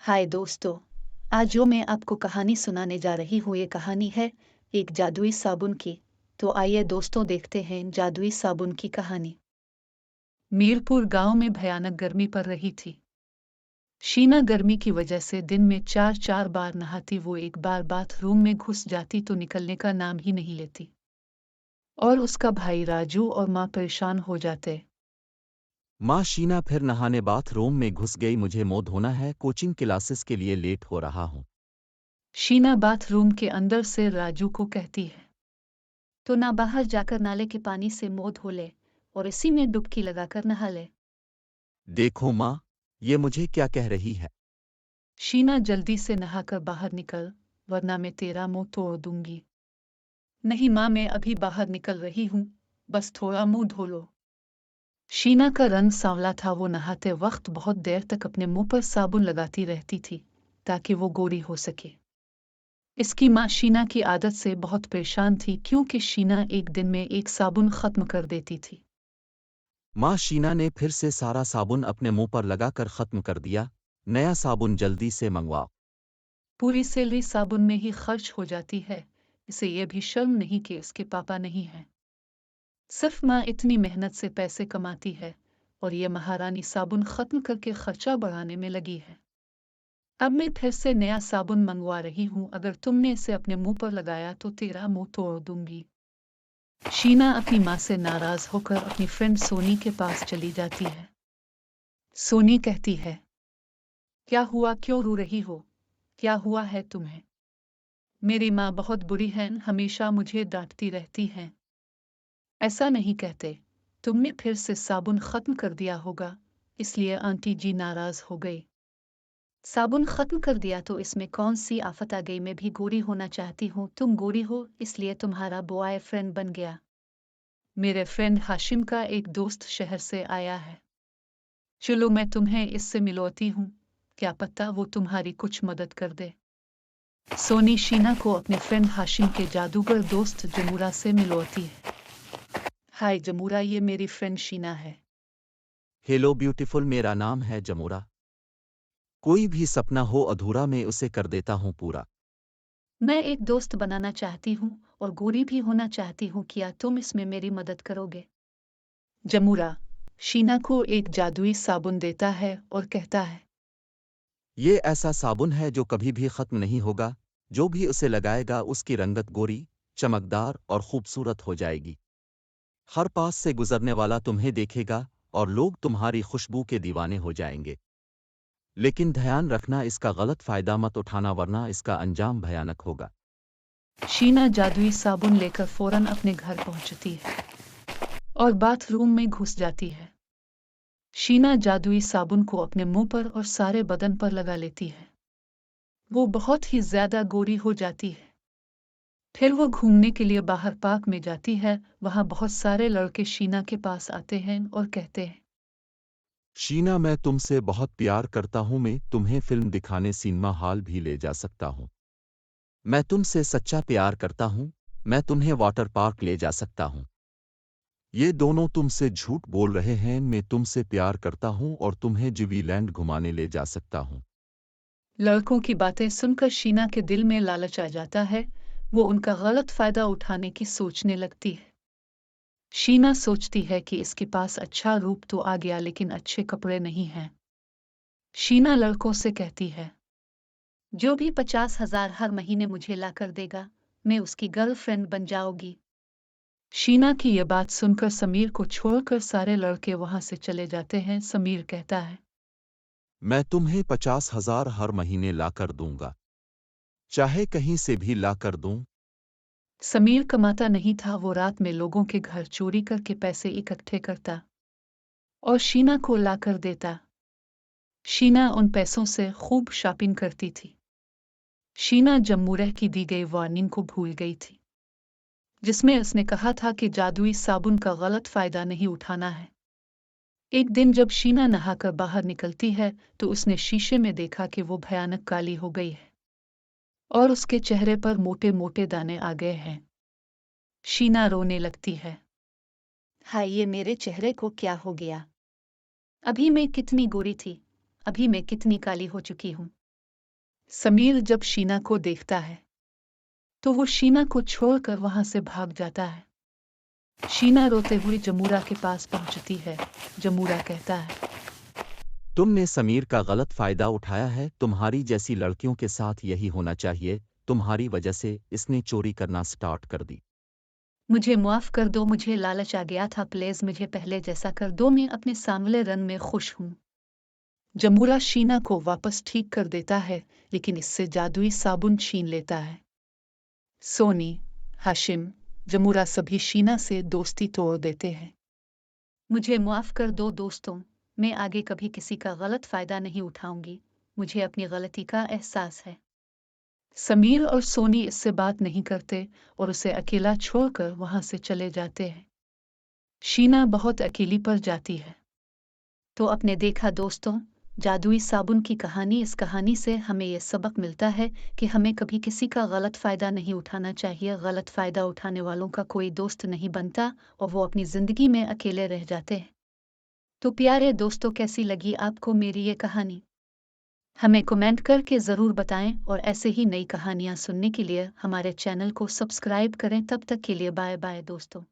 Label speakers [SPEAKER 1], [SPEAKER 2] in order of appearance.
[SPEAKER 1] हाय दोस्तों, आज जो मैं आपको कहानी सुनाने जा रही हूँ ये कहानी है एक जादुई साबुन की। तो आइए दोस्तों देखते हैं जादुई साबुन की कहानी। मीरपुर गांव में भयानक गर्मी पड़ रही थी। शीना गर्मी की वजह से दिन में चार चार बार नहाती, वो एक बार बाथरूम में घुस जाती तो निकलने का नाम ही नहीं लेती। और उसका भाई राजू और माँ परेशान हो जाते।
[SPEAKER 2] माँ शीना फिर नहाने बाथरूम में घुस गई। मुझे मुंह धोना है, कोचिंग क्लासेस के लिए लेट हो रहा हूँ।
[SPEAKER 1] शीना बाथरूम के अंदर से राजू को कहती है, तो ना बाहर जाकर नाले के पानी से मुंह धो ले और इसी में डुबकी लगाकर नहा ले।
[SPEAKER 2] देखो माँ, ये मुझे क्या कह रही है।
[SPEAKER 1] शीना जल्दी से नहाकर बाहर निकल, वरना मैं तेरा मुंह तोड़ दूंगी। नहीं माँ, मैं अभी बाहर निकल रही हूँ, बस थोड़ा मुंह धो लो। शीना का रंग सांवला था। वो नहाते वक्त बहुत देर तक अपने मुंह पर साबुन लगाती रहती थी ताकि वो गोरी हो सके। इसकी माँ शीना की आदत से बहुत परेशान थी क्योंकि शीना एक दिन में एक साबुन खत्म कर देती थी।
[SPEAKER 2] माँ शीना ने फिर से सारा साबुन अपने मुंह पर लगाकर खत्म कर दिया। नया साबुन जल्दी से मंगवाओ।
[SPEAKER 1] पूरी सैलरी साबुन में ही खर्च हो जाती है। इसे ये भी शर्म नहीं कि उसके पापा नहीं हैं। सिर्फ माँ इतनी मेहनत से पैसे कमाती है और ये महारानी साबुन खत्म करके खर्चा बढ़ाने में लगी है। अब मैं फिर से नया साबुन मंगवा रही हूँ, अगर तुमने इसे अपने मुंह पर लगाया तो तेरा मुंह तोड़ दूंगी। शीना अपनी माँ से नाराज होकर अपनी फ्रेंड सोनी के पास चली जाती है। सोनी कहती है, क्या हुआ, क्यों रो रही हो, क्या हुआ है तुम्हें? मेरी माँ बहुत बुरी है, हमेशा मुझे डांटती रहती हैं। ऐसा नहीं कहते, तुमने फिर से साबुन खत्म कर दिया होगा, इसलिए आंटी जी नाराज हो गई। साबुन खत्म कर दिया तो इसमें कौन सी आफत आ गई? मैं भी गोरी होना चाहती हूँ, तुम गोरी हो इसलिए तुम्हारा बॉयफ्रेंड बन गया। मेरे फ्रेंड हाशिम का एक दोस्त शहर से आया है, चलो मैं तुम्हें इससे मिलवाती हूँ, क्या पता वो तुम्हारी कुछ मदद कर दे। सोनी शीना को अपने फ्रेंड हाशिम के जादूगर दोस्त जमूरा से मिलवाती है। हाय जमूरा, ये मेरी फ्रेंड शीना है।
[SPEAKER 2] हेलो ब्यूटीफुल, मेरा नाम है जमूरा। कोई भी सपना हो अधूरा, मैं उसे कर देता हूँ पूरा।
[SPEAKER 1] मैं एक दोस्त बनाना चाहती हूँ और गोरी भी होना चाहती हूँ, क्या तुम इसमें मेरी मदद करोगे? जमूरा शीना को एक जादुई साबुन देता है और कहता है,
[SPEAKER 2] ये ऐसा साबुन है जो कभी भी खत्म नहीं होगा। जो भी उसे लगाएगा उसकी रंगत गोरी, चमकदार और खूबसूरत हो जाएगी। हर पास से गुजरने वाला तुम्हें देखेगा और लोग तुम्हारी खुशबू के दीवाने हो जाएंगे। लेकिन ध्यान रखना, इसका गलत फायदा मत उठाना वरना इसका अंजाम भयानक होगा।
[SPEAKER 1] शीना जादुई साबुन लेकर फौरन अपने घर पहुंचती है और बाथरूम में घुस जाती है। शीना जादुई साबुन को अपने मुंह पर और सारे बदन पर लगा लेती है। वो बहुत ही ज्यादा गोरी हो जाती है। फिर वो घूमने के लिए बाहर पार्क में जाती है। वहां बहुत सारे लड़के शीना के पास आते हैं और कहते हैं,
[SPEAKER 2] शीना, मैं तुमसे बहुत प्यार करता हूँ, मैं तुम्हें फिल्म दिखाने सिनेमा हॉल भी ले जा सकता हूँ। मैं तुमसे सच्चा प्यार करता हूँ, मैं तुम्हें वाटर पार्क ले जा सकता हूँ। ये दोनों तुमसे झूठ बोल रहे हैं, मैं तुमसे प्यार करता हूँ और तुम्हें जिवीलैंड घुमाने ले जा सकता हूँ।
[SPEAKER 1] लड़कों की बातें सुनकर शीना के दिल में लालच आ जाता है। वो उनका गलत फायदा उठाने की सोचने लगती है। शीना सोचती है कि इसके पास अच्छा रूप तो आ गया लेकिन अच्छे कपड़े नहीं हैं। शीना लड़कों से कहती है, जो भी 50,000 हर महीने मुझे ला कर देगा, मैं उसकी गर्लफ्रेंड बन जाऊंगी। शीना की यह बात सुनकर समीर को छोड़कर सारे लड़के वहां से चले जाते हैं। समीर कहता है,
[SPEAKER 2] मैं तुम्हें 50,000 हर महीने ला कर दूंगा, चाहे कहीं से भी ला कर दूं।
[SPEAKER 1] समीर कमाता नहीं था, वो रात में लोगों के घर चोरी करके पैसे इकट्ठे करता और शीना को ला कर देता। शीना उन पैसों से खूब शॉपिंग करती थी। शीना जम्मूरह की दी गई वार्निंग को भूल गई थी, जिसमें उसने कहा था कि जादुई साबुन का गलत फायदा नहीं उठाना है। एक दिन जब शीना नहाकर बाहर निकलती है तो उसने शीशे में देखा कि वो भयानक काली हो गई है और उसके चेहरे पर मोटे मोटे दाने आ गए हैं। शीना रोने लगती है, हाय ये मेरे चेहरे को क्या हो गया? अभी मैं कितनी गोरी थी, अभी मैं कितनी काली हो चुकी हूँ। समीर जब शीना को देखता है तो वो शीना को छोड़कर वहां से भाग जाता है। शीना रोते हुए जमूरा के पास पहुंचती है। जमूरा कहता है,
[SPEAKER 2] तुमने समीर का गलत फायदा उठाया है। तुम्हारी जैसी लड़कियों के साथ यही होना चाहिए। तुम्हारी वजह से इसने चोरी करना स्टार्ट कर दी।
[SPEAKER 1] मुझे माफ कर दो, मुझे लालच आ गया था, प्लीज मुझे पहले जैसा कर दो, मैं अपने सांवले रंग में खुश हूँ। जमूरा शीना को वापस ठीक कर देता है, लेकिन इससे जादुई साबुन छीन लेता है। सोनी, हाशिम, जमूरा सभी शीना से दोस्ती तोड़ देते हैं। मुझे माफ कर दो दोस्तों, मैं आगे कभी किसी का गलत फायदा नहीं उठाऊंगी। मुझे अपनी गलती का एहसास है। समीर और सोनी इससे बात नहीं करते और उसे अकेला छोड़कर वहां से चले जाते हैं। शीना बहुत अकेली पड़ जाती है। तो आपने देखा दोस्तों, जादुई साबुन की कहानी। इस कहानी से हमें यह सबक मिलता है कि हमें कभी किसी का गलत फायदा नहीं उठाना चाहिए। गलत फायदा उठाने वालों का कोई दोस्त नहीं बनता और वो अपनी जिंदगी में अकेले रह जाते हैं। तो प्यारे दोस्तों, कैसी लगी आपको मेरी ये कहानी? हमें कमेंट करके ज़रूर बताएं और ऐसे ही नई कहानियाँ सुनने के लिए हमारे चैनल को सब्सक्राइब करें। तब तक के लिए बाय बाय दोस्तों।